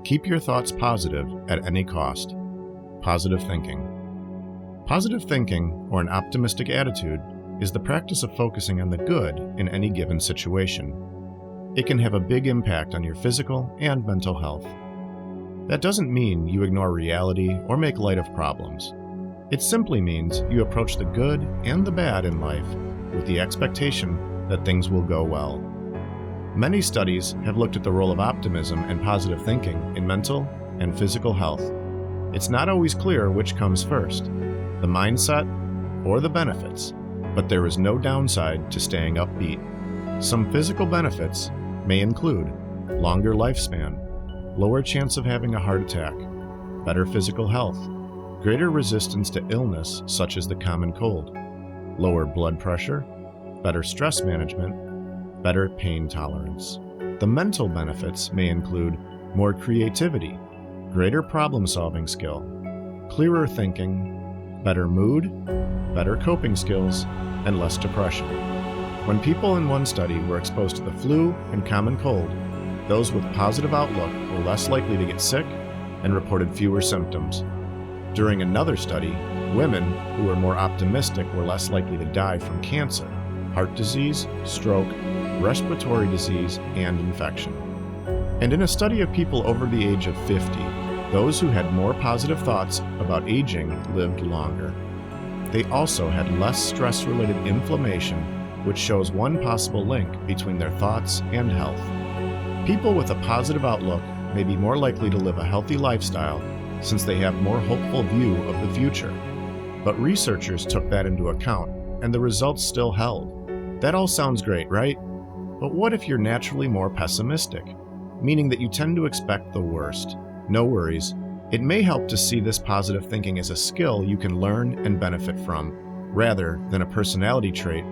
Keep your thoughts positive at any cost. Positive thinking. Positive thinking, or an optimistic attitude, is the practice of focusing on the good in any given situation. It can have a big impact on your physical and mental health. That doesn't mean you ignore reality or make light of problems. It simply means you approach the good and the bad in life with the expectation that things will go well. Many studies have looked at the role of optimism and positive thinking in mental and physical health. It's not always clear which comes first, the mindset or the benefits, but there is no downside to staying upbeat. Some physical benefits may include longer lifespan, lower chance of having a heart attack, better physical health, greater resistance to illness such as the common cold, lower blood pressure, better stress management, better pain tolerance. The mental benefits may include more creativity, greater problem-solving skill, clearer thinking, better mood, better coping skills, and less depression. When people in one study were exposed to the flu and common cold, those with positive outlook were less likely to get sick and reported fewer symptoms. During another study, women who were more optimistic were less likely to die from cancer, heart disease, stroke, respiratory disease, and infection. And in a study of people over the age of 50, those who had more positive thoughts about aging lived longer. They also had less stress-related inflammation, which shows one possible link between their thoughts and health. People with a positive outlook may be more likely to live a healthy lifestyle since they have a more hopeful view of the future. But researchers took that into account, and the results still held. That all sounds great, right? But what if you're naturally more pessimistic, meaning that you tend to expect the worst? No worries. It may help to see this positive thinking as a skill you can learn and benefit from, rather than a personality trait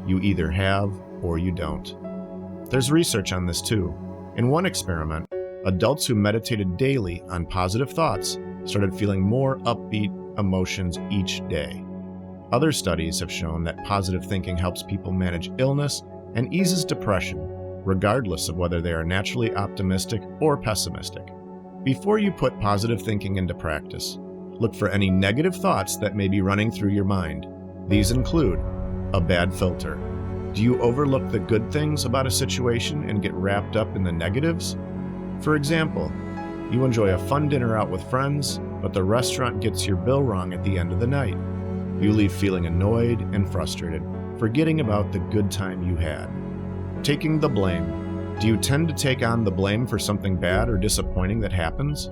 you either have or you don't. There's research on this too. In one experiment, adults who meditated daily on positive thoughts started feeling more upbeat emotions each day. Other studies have shown that positive thinking helps people manage illness and eases depression, regardless of whether they are naturally optimistic or pessimistic. Before you put positive thinking into practice, look for any negative thoughts that may be running through your mind. These include a bad filter. Do you overlook the good things about a situation and get wrapped up in the negatives? For example, you enjoy a fun dinner out with friends, but the restaurant gets your bill wrong at the end of the night. You leave feeling annoyed and frustrated, forgetting about the good time you had. Taking the blame. Do you tend to take on the blame for something bad or disappointing that happens?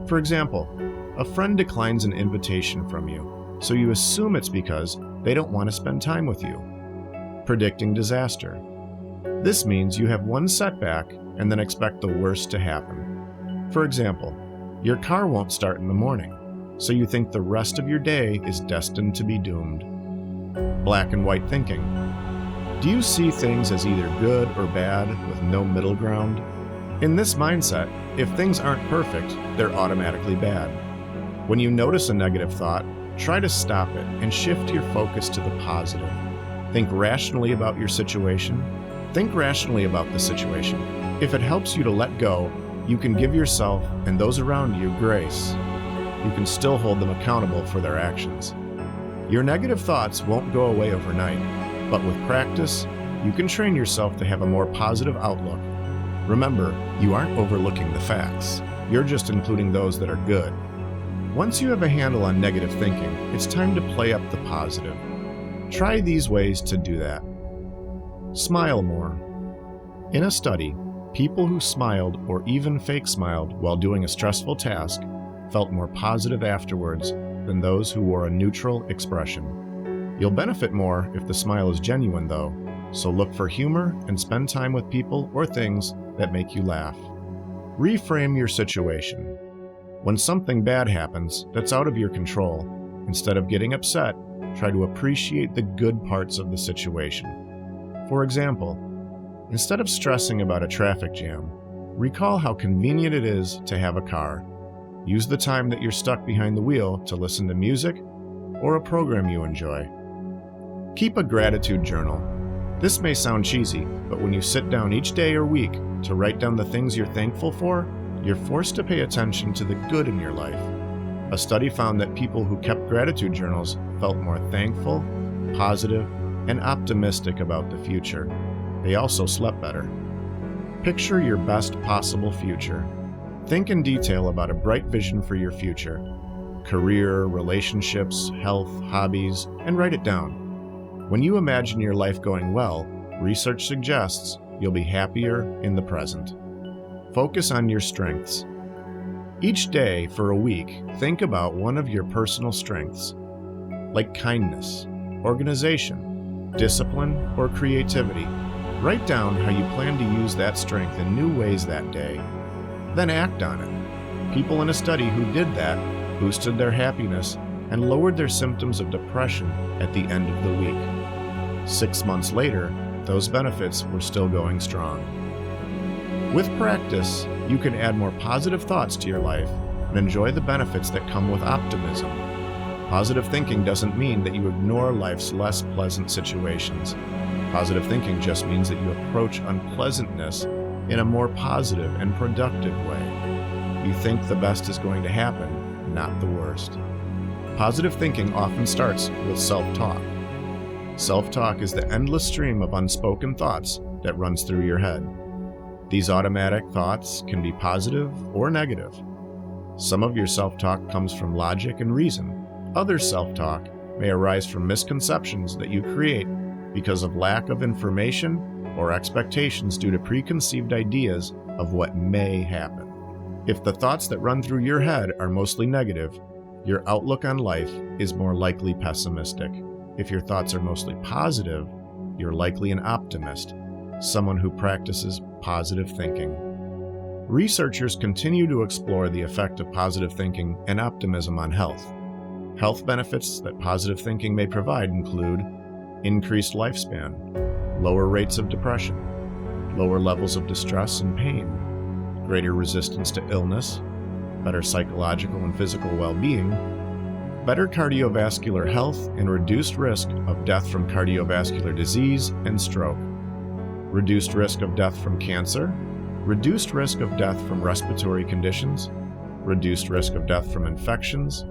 For example, a friend declines an invitation from you, so you assume it's because they don't want to spend time with you. Predicting disaster. This means you have one setback and then expect the worst to happen. For example, your car won't start in the morning, so you think the rest of your day is destined to be doomed. Black and white thinking. Do you see things as either good or bad with no middle ground? In this mindset, if things aren't perfect, they're automatically bad. When you notice a negative thought, try to stop it and shift your focus to the positive. Think rationally about your situation. Think rationally about the situation. If it helps you to let go, you can give yourself and those around you grace. You can still hold them accountable for their actions. Your negative thoughts won't go away overnight, but with practice, you can train yourself to have a more positive outlook. Remember, you aren't overlooking the facts. You're just including those that are good. Once you have a handle on negative thinking, it's time to play up the positive. Try these ways to do that. Smile more. In a study, people who smiled or even fake smiled while doing a stressful task felt more positive afterwards than those who wore a neutral expression. You'll benefit more if the smile is genuine though, so look for humor and spend time with people or things that make you laugh. Reframe your situation. When something bad happens that's out of your control, instead of getting upset, try to appreciate the good parts of the situation. For example, instead of stressing about a traffic jam, recall how convenient it is to have a car. Use the time that you're stuck behind the wheel to listen to music or a program you enjoy. Keep a gratitude journal. This may sound cheesy, but when you sit down each day or week to write down the things you're thankful for, you're forced to pay attention to the good in your life. A study found that people who kept gratitude journals felt more thankful, positive, and optimistic about the future. They also slept better. Picture your best possible future. Think in detail about a bright vision for your future. Career, relationships, health, hobbies, and write it down. When you imagine your life going well, research suggests you'll be happier in the present. Focus on your strengths. Each day for a week, think about one of your personal strengths, like kindness, organization, discipline, or creativity. Write down how you plan to use that strength in new ways that day. Then act on it. People in a study who did that boosted their happiness and lowered their symptoms of depression at the end of the week. 6 months later, those benefits were still going strong. With practice, you can add more positive thoughts to your life and enjoy the benefits that come with optimism. Positive thinking doesn't mean that you ignore life's less pleasant situations. Positive thinking just means that you approach unpleasantness in a more positive and productive way. You think the best is going to happen, not the worst. Positive thinking often starts with self-talk. Self-talk is the endless stream of unspoken thoughts that runs through your head. These automatic thoughts can be positive or negative. Some of your self-talk comes from logic and reason. Other self-talk may arise from misconceptions that you create because of lack of information or expectations due to preconceived ideas of what may happen. If the thoughts that run through your head are mostly negative, your outlook on life is more likely pessimistic. If your thoughts are mostly positive, you're likely an optimist, someone who practices positive thinking. Researchers continue to explore the effect of positive thinking and optimism on health. Health benefits that positive thinking may provide include increased lifespan, lower rates of depression, lower levels of distress and pain, greater resistance to illness, better psychological and physical well-being, better cardiovascular health and reduced risk of death from cardiovascular disease and stroke, reduced risk of death from cancer, reduced risk of death from respiratory conditions, reduced risk of death from infections,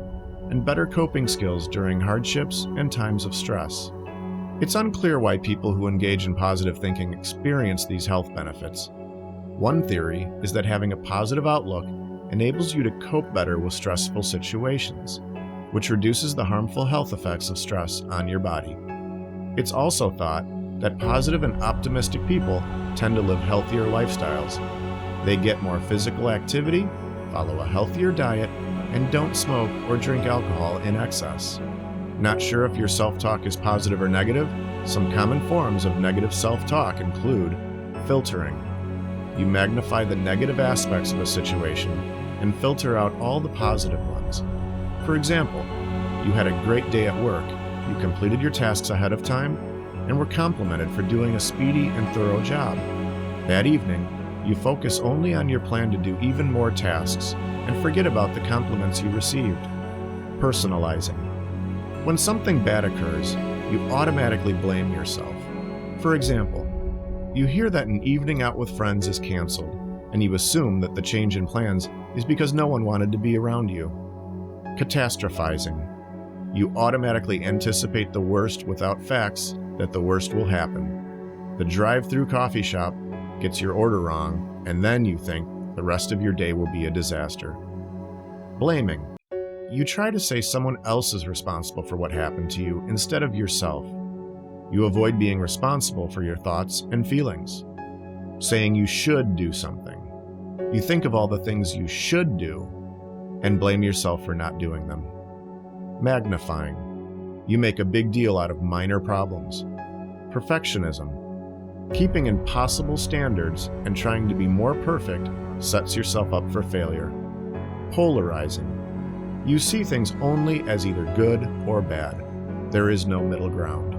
and better coping skills during hardships and times of stress. It's unclear why people who engage in positive thinking experience these health benefits. One theory is that having a positive outlook enables you to cope better with stressful situations, which reduces the harmful health effects of stress on your body. It's also thought that positive and optimistic people tend to live healthier lifestyles. They get more physical activity, follow a healthier diet, and don't smoke or drink alcohol in excess. Not sure if your self-talk is positive or negative? Some common forms of negative self-talk include filtering. You magnify the negative aspects of a situation and filter out all the positive ones. For example, you had a great day at work, you completed your tasks ahead of time, and were complimented for doing a speedy and thorough job. That evening, you focus only on your plan to do even more tasks and forget about the compliments you received. Personalizing. When something bad occurs, you automatically blame yourself. For example, you hear that an evening out with friends is canceled, and you assume that the change in plans is because no one wanted to be around you. Catastrophizing. You automatically anticipate the worst without facts that the worst will happen. The drive-through coffee shop gets your order wrong, and then you think the rest of your day will be a disaster. Blaming. You try to say someone else is responsible for what happened to you instead of yourself. You avoid being responsible for your thoughts and feelings. Saying you should do something. You think of all the things you should do and blame yourself for not doing them. Magnifying. You make a big deal out of minor problems. Perfectionism. Keeping impossible standards and trying to be more perfect sets yourself up for failure. Polarizing. You see things only as either good or bad. There is no middle ground.